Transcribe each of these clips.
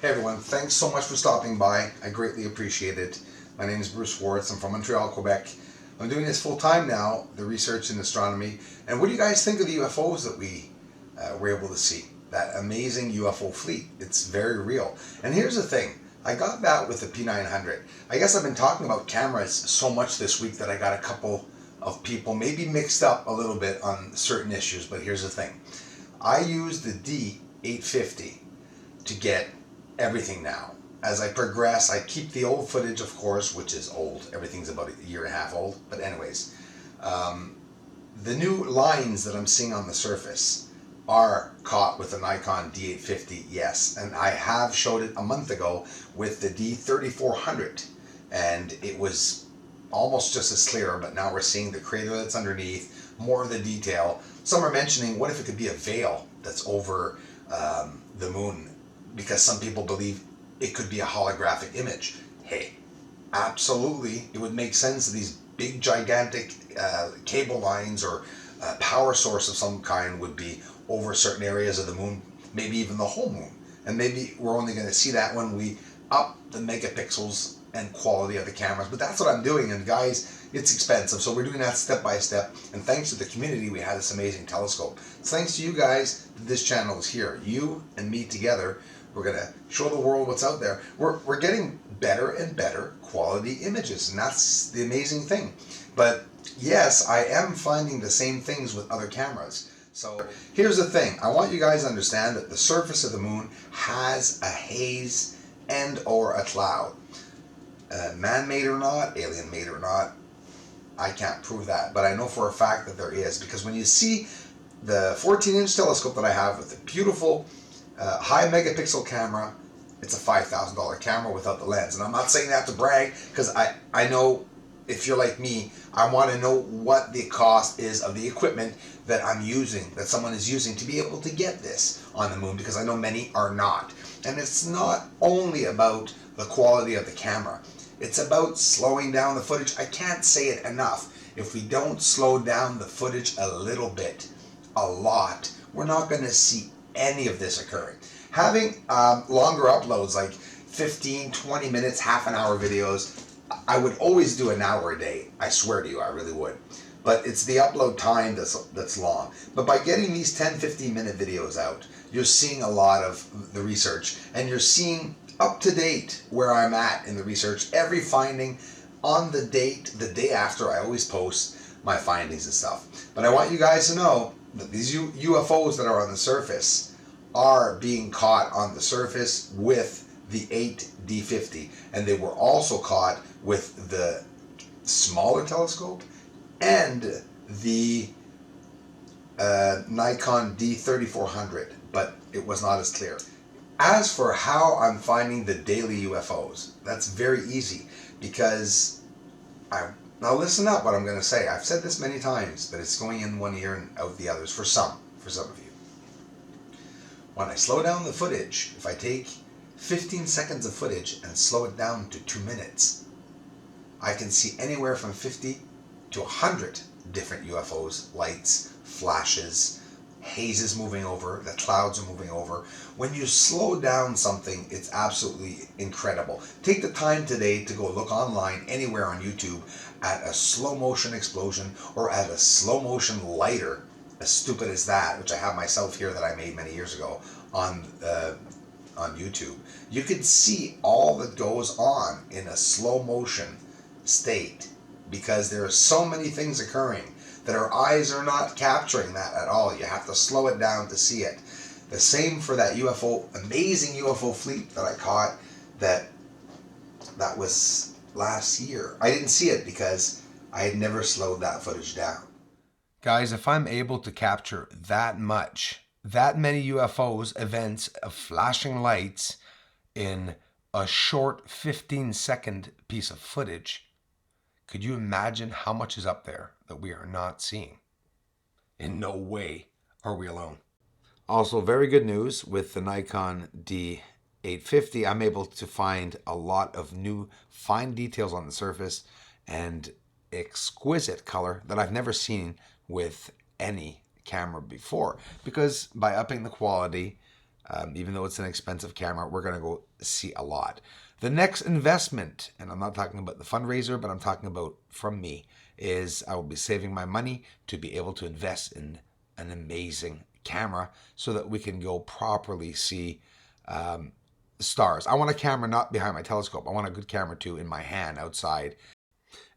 Hey everyone, thanks so much for stopping by. I greatly appreciate it. My name is Bruce Schwartz. I'm from Montreal, Quebec. I'm doing this full time now, the research in astronomy. And what do you guys think of the UFOs that we were able to see? That amazing UFO fleet. It's very real. And here's the thing. I got that with the P900. I guess I've been talking about cameras so much this week that I got a couple of people maybe mixed up a little bit on certain issues, but here's the thing. I use the D850 to get everything now. As I progress, I keep the old footage, of course, which is old. Everything's about a year and a half old. But anyways, the new lines that I'm seeing on the surface are caught with the Nikon D850, yes. And I have showed it a month ago with the D3400. And it was almost just as clear, but now we're seeing the crater that's underneath, more of the detail. Some are mentioning, what if it could be a veil that's over the moon? Because some people believe it could be a holographic image. Hey, absolutely, it would make sense that these big, gigantic cable lines or power source of some kind would be over certain areas of the moon, maybe even the whole moon. And maybe we're only going to see that when we up the megapixels and quality of the cameras. But that's what I'm doing, and guys, it's expensive, so we're doing that step by step. And thanks to the community, we had this amazing telescope. It's thanks to you guys that this channel is here. You and me together, we're going to show the world what's out there. We're getting better and better quality images, and that's the amazing thing. But yes, I am finding the same things with other cameras. So here's the thing. I want you guys to understand that the surface of the moon has a haze and or a cloud. Man-made or not, alien-made or not, I can't prove that. But I know for a fact that there is, because when you see the 14-inch telescope that I have with the beautiful high megapixel camera, it's a $5,000 camera without the lens. And I'm not saying that to brag, because I know if you're like me, I want to know what the cost is of the equipment that I'm using, that someone is using to be able to get this on the moon, because I know many are not. And it's not only about the quality of the camera. It's about slowing down the footage. I can't say it enough. If we don't slow down the footage a little bit, a lot, we're not going to see any of this occurring. Having longer uploads, like 15, 20 minutes, half an hour videos, I would always do an hour a day. I swear to you, I really would. But it's the upload time that's long. But by getting these 10, 15 minute videos out, you're seeing a lot of the research, and you're seeing up to date where I'm at in the research, every finding on the date, the day after. I always post my findings and stuff. But I want you guys to know that these UFOs that are on the surface are being caught on the surface with the 8D50, and they were also caught with the smaller telescope and the Nikon D3400, but it was not as clear. As for how I'm finding the daily UFOs, that's very easy, because now listen up what I'm going to say. I've said this many times, but it's going in one ear and out the others for some of you. When I slow down the footage, if I take 15 seconds of footage and slow it down to 2 minutes, I can see anywhere from 50 to 100 different UFOs, lights, flashes, hazes moving over, the clouds are moving over. When you slow down something, it's absolutely incredible. Take the time today to go look online, anywhere on YouTube, at a slow motion explosion or at a slow motion lighter, as stupid as that, which I have myself here that I made many years ago on YouTube. You can see all that goes on in a slow motion state, because there are so many things occurring that our eyes are not capturing that at all. You have to slow it down to see it. The same for that UFO, amazing UFO fleet that I caught that was last year. I didn't see it because I had never slowed that footage down. Guys, if I'm able to capture that many UFOs, events of flashing lights in a short 15-second piece of footage, could you imagine how much is up there that we are not seeing? In no way are we alone. Also, very good news with the Nikon D850. I'm able to find a lot of new fine details on the surface and exquisite color that I've never seen with any camera before, because by upping the quality, Even though it's an expensive camera, we're going to go see a lot. The next investment, and I'm not talking about the fundraiser, but I'm talking about from me, is I will be saving my money to be able to invest in an amazing camera so that we can go properly see stars. I want a camera not behind my telescope. I want a good camera too in my hand outside.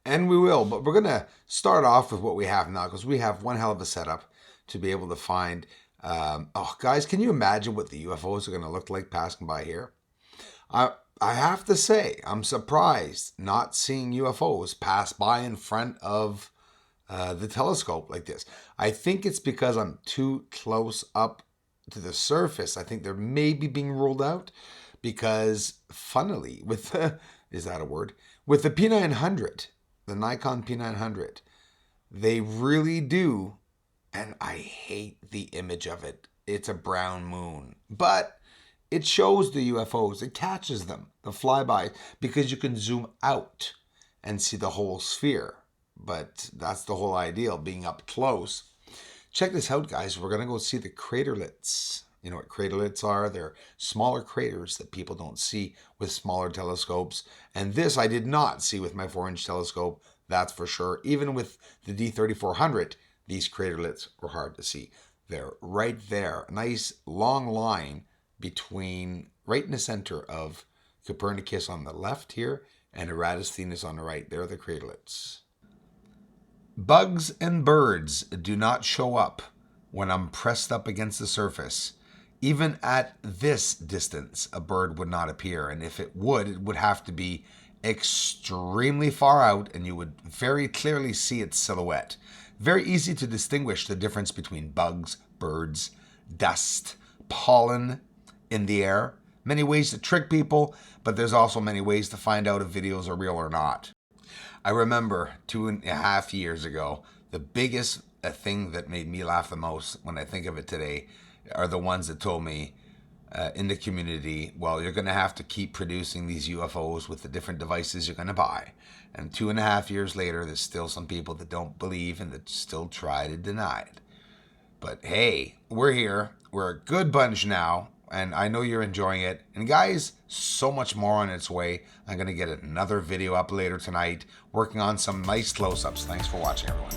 And we will, but we're going to start off with what we have now because we have one hell of a setup to be able to find. Oh, guys, can you imagine what the UFOs are going to look like passing by here? I have to say, I'm surprised not seeing UFOs pass by in front of the telescope like this. I think it's because I'm too close up to the surface. I think they're maybe being ruled out because, funnily, with the, is that a word? With the P900, the Nikon P900, they really do, and I hate the image of it. It's a brown moon, but it shows the UFOs. It catches them, the flyby, because you can zoom out and see the whole sphere. But that's the whole ideal, being up close. Check this out, guys. We're going to go see the craterlets. You know what craterlets are? They're smaller craters that people don't see with smaller telescopes. And this I did not see with my 4-inch telescope, that's for sure. Even with the D3400, these craterlets were hard to see. They're right there. A nice long line between, right in the center of Copernicus on the left here and Eratosthenes on the right. They're the craterlets. Bugs and birds do not show up when I'm pressed up against the surface. Even at this distance, a bird would not appear. And if it would have to be extremely far out and you would very clearly see its silhouette. Very easy to distinguish the difference between bugs, birds, dust, pollen in the air. Many ways to trick people, but there's also many ways to find out if videos are real or not. I remember 2.5 years ago, the biggest thing that made me laugh the most when I think of it today are the ones that told me in the community, well, you're going to have to keep producing these UFOs with the different devices you're going to buy. And 2.5 years later, there's still some people that don't believe and that still try to deny it. But hey, we're here. We're a good bunch now. And I know you're enjoying it. And guys, so much more on its way. I'm going to get another video up later tonight, working on some nice close-ups. Thanks for watching, everyone.